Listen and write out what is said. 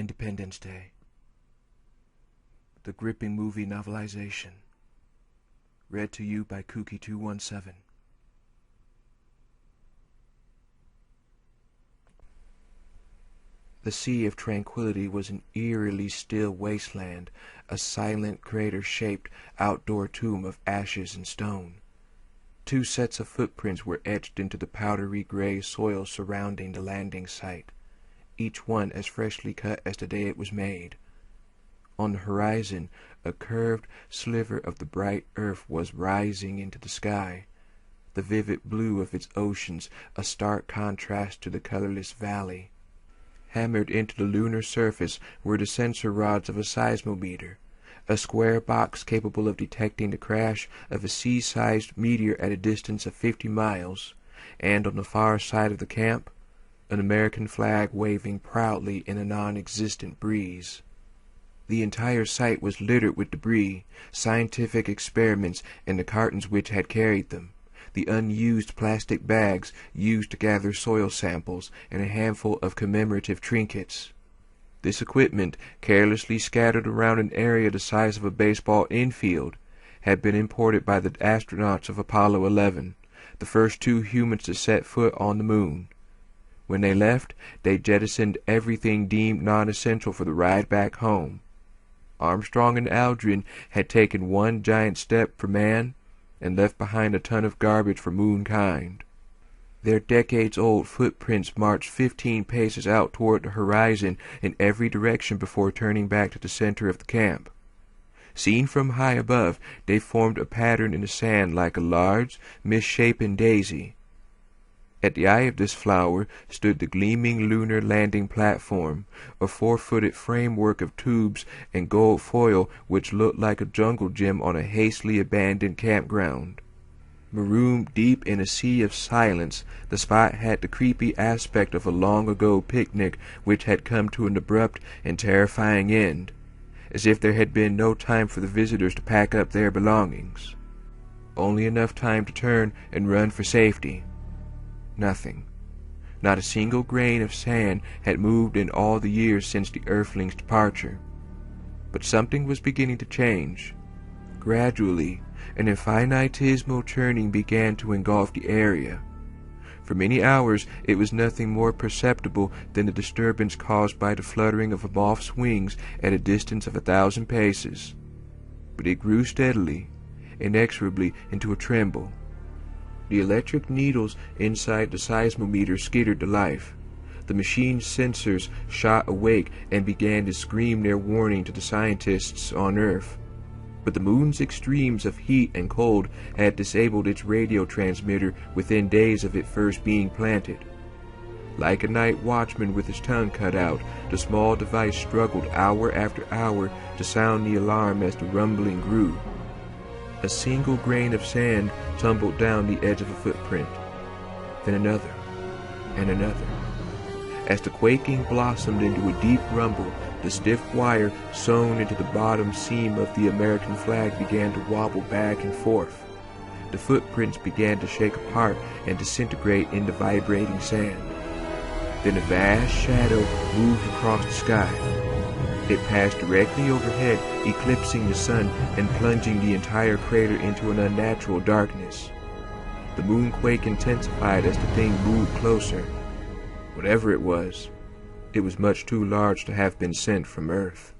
Independence Day. The gripping movie novelization. Read to you by Kooky217. The Sea of Tranquility was an eerily still wasteland, a silent crater-shaped outdoor tomb of ashes and stone. 2 sets of footprints were etched into the powdery gray soil surrounding the landing site, each one as freshly cut as the day it was made. On the horizon, a curved sliver of the bright earth was rising into the sky, the vivid blue of its oceans a stark contrast to the colorless valley. Hammered into the lunar surface were the sensor rods of a seismometer, a square box capable of detecting the crash of a sea-sized meteor at a distance of 50 miles, and on the far side of the camp, an American flag waving proudly in a non-existent breeze. The entire site was littered with debris, scientific experiments, and the cartons which had carried them, the unused plastic bags used to gather soil samples, and a handful of commemorative trinkets. This equipment, carelessly scattered around an area the size of a baseball infield, had been imported by the astronauts of Apollo 11, the first 2 humans to set foot on the moon. When they left, they jettisoned everything deemed non-essential for the ride back home. Armstrong and Aldrin had taken one giant step for man and left behind a ton of garbage for moonkind. Their decades-old footprints marched 15 paces out toward the horizon in every direction before turning back to the center of the camp. Seen from high above, they formed a pattern in the sand like a large, misshapen daisy. At the eye of this flower stood the gleaming lunar landing platform, a 4-footed framework of tubes and gold foil which looked like a jungle gym on a hastily abandoned campground. Marooned deep in a sea of silence, the spot had the creepy aspect of a long-ago picnic which had come to an abrupt and terrifying end, as if there had been no time for the visitors to pack up their belongings. Only enough time to turn and run for safety. Nothing. Not a single grain of sand had moved in all the years since the Earthling's departure. But something was beginning to change. Gradually, an infinitesimal churning began to engulf the area. For many hours it was nothing more perceptible than the disturbance caused by the fluttering of a moth's wings at a distance of 1,000 paces. But it grew steadily, inexorably into a tremble. The electric needles inside the seismometer skittered to life. The machine's sensors shot awake and began to scream their warning to the scientists on Earth. But the moon's extremes of heat and cold had disabled its radio transmitter within days of it first being planted. Like a night watchman with his tongue cut out, the small device struggled hour after hour to sound the alarm as the rumbling grew. A single grain of sand tumbled down the edge of a footprint, then another, and another. As the quaking blossomed into a deep rumble, the stiff wire sewn into the bottom seam of the American flag began to wobble back and forth. The footprints began to shake apart and disintegrate into vibrating sand. Then a vast shadow moved across the sky. It passed directly overhead, eclipsing the sun and plunging the entire crater into an unnatural darkness. The moonquake intensified as the thing moved closer. Whatever it was much too large to have been sent from Earth.